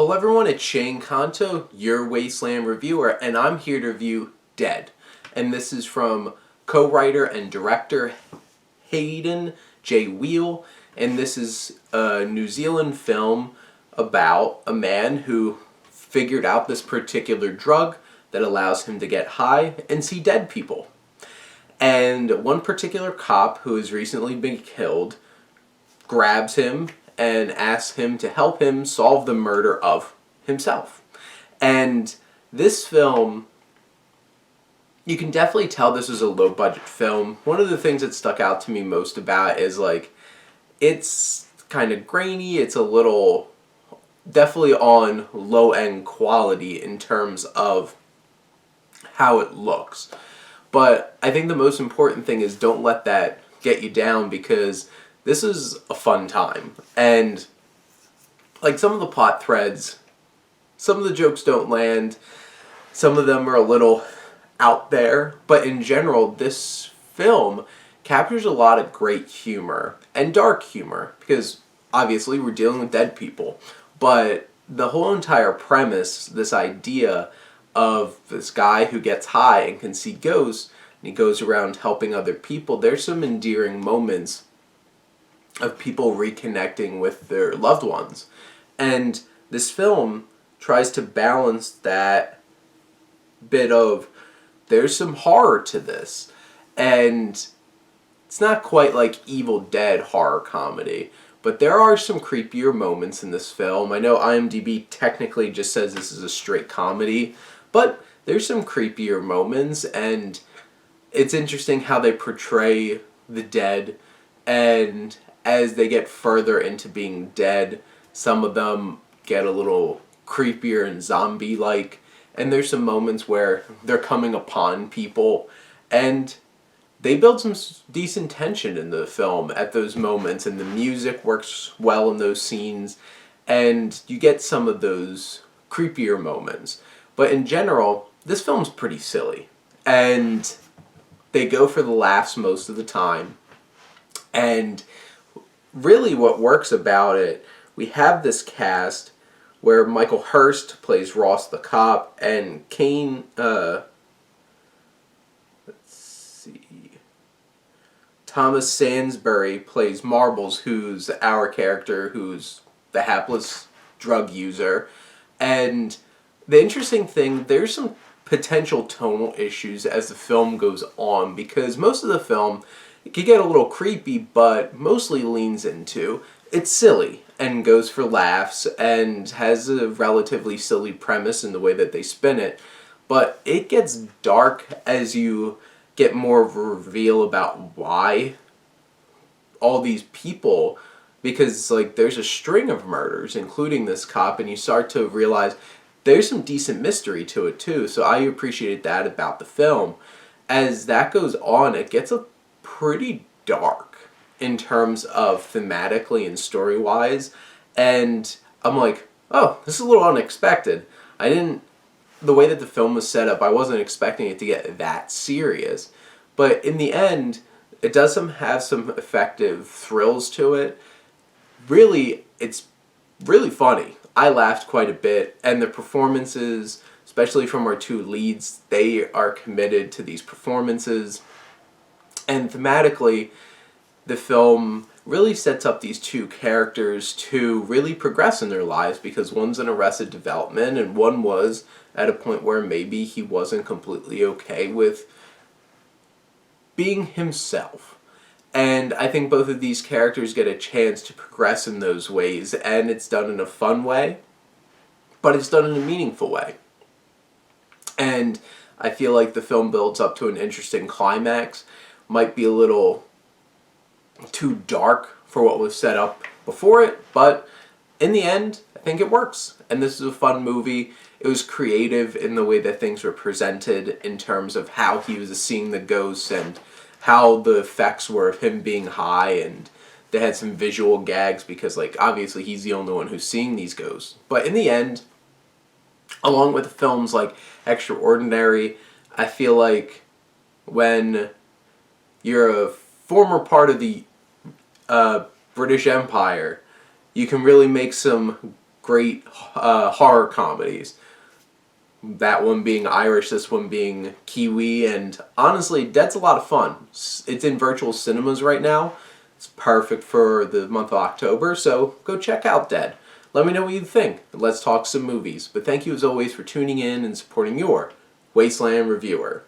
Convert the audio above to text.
Hello everyone, it's Shane Kanto, your Wasteland reviewer, and I'm here to review Dead. And this is from co-writer and director Hayden J. Wheel, and this is a New Zealand film about a man who figured out this particular drug that allows him to get high and see dead people. And one particular cop who has recently been killed grabs him and asks him to help him solve the murder of himself. And this film, you can definitely tell this is a low-budget film. One of the things that stuck out to me most about it is, it's kind of grainy, it's a little, definitely on low-end quality in terms of how it looks. But I think the most important thing is don't let that get you down, because this is a fun time. And some of the plot threads, some of the jokes don't land, some of them are a little out there, but in general this film captures a lot of great humor and dark humor, because obviously we're dealing with dead people. But the whole entire premise, this idea of this guy who gets high and can see ghosts, and he goes around helping other people, there's some endearing moments of people reconnecting with their loved ones. And this film tries to balance that bit of, there's some horror to this, and it's not quite like Evil Dead horror comedy, but there are some creepier moments in this film. I know IMDb technically just says this is a straight comedy, but there's some creepier moments, and it's interesting how they portray the dead, and as they get further into being dead, some of them get a little creepier and zombie-like, and there's some moments where they're coming upon people, and they build some decent tension in the film at those moments, and the music works well in those scenes, and you get some of those creepier moments. But in general, this film's pretty silly, and they go for the laughs most of the time. And really what works about it, we have this cast where Michael Hurst plays Ross the cop, and Thomas Sansbury plays Marbles, who's our character, who's the hapless drug user. And the interesting thing, there's some potential tonal issues as the film goes on, because most of the film, it can get a little creepy, but mostly leans into, it's silly and goes for laughs and has a relatively silly premise in the way that they spin it. But it gets dark as you get more of a reveal about why all these people, because there's a string of murders, including this cop, and you start to realize there's some decent mystery to it too. So I appreciated that about the film. As that goes on, it gets a pretty dark in terms of thematically and story-wise, and I'm like, oh, this is a little unexpected. The way that the film was set up, I wasn't expecting it to get that serious, but in the end, it does have some effective thrills to it. Really, it's really funny. I laughed quite a bit, and the performances, especially from our two leads, they are committed to these performances. And thematically, the film really sets up these two characters to really progress in their lives, because one's in Arrested Development and one was at a point where maybe he wasn't completely okay with being himself. And I think both of these characters get a chance to progress in those ways, and it's done in a fun way, but it's done in a meaningful way. And I feel like the film builds up to an interesting climax. Might be a little too dark for what was set up before it, but in the end, I think it works. And this is a fun movie. It was creative in the way that things were presented in terms of how he was seeing the ghosts and how the effects were of him being high, and they had some visual gags because obviously he's the only one who's seeing these ghosts. But in the end, along with the films like Extraordinary, I feel like when you're a former part of the British Empire, you can really make some great horror comedies. That one being Irish, this one being Kiwi, and honestly, Dead's a lot of fun. It's in virtual cinemas right now. It's perfect for the month of October, so go check out Dead. Let me know what you think, and let's talk some movies. But thank you as always for tuning in and supporting your Wasteland reviewer.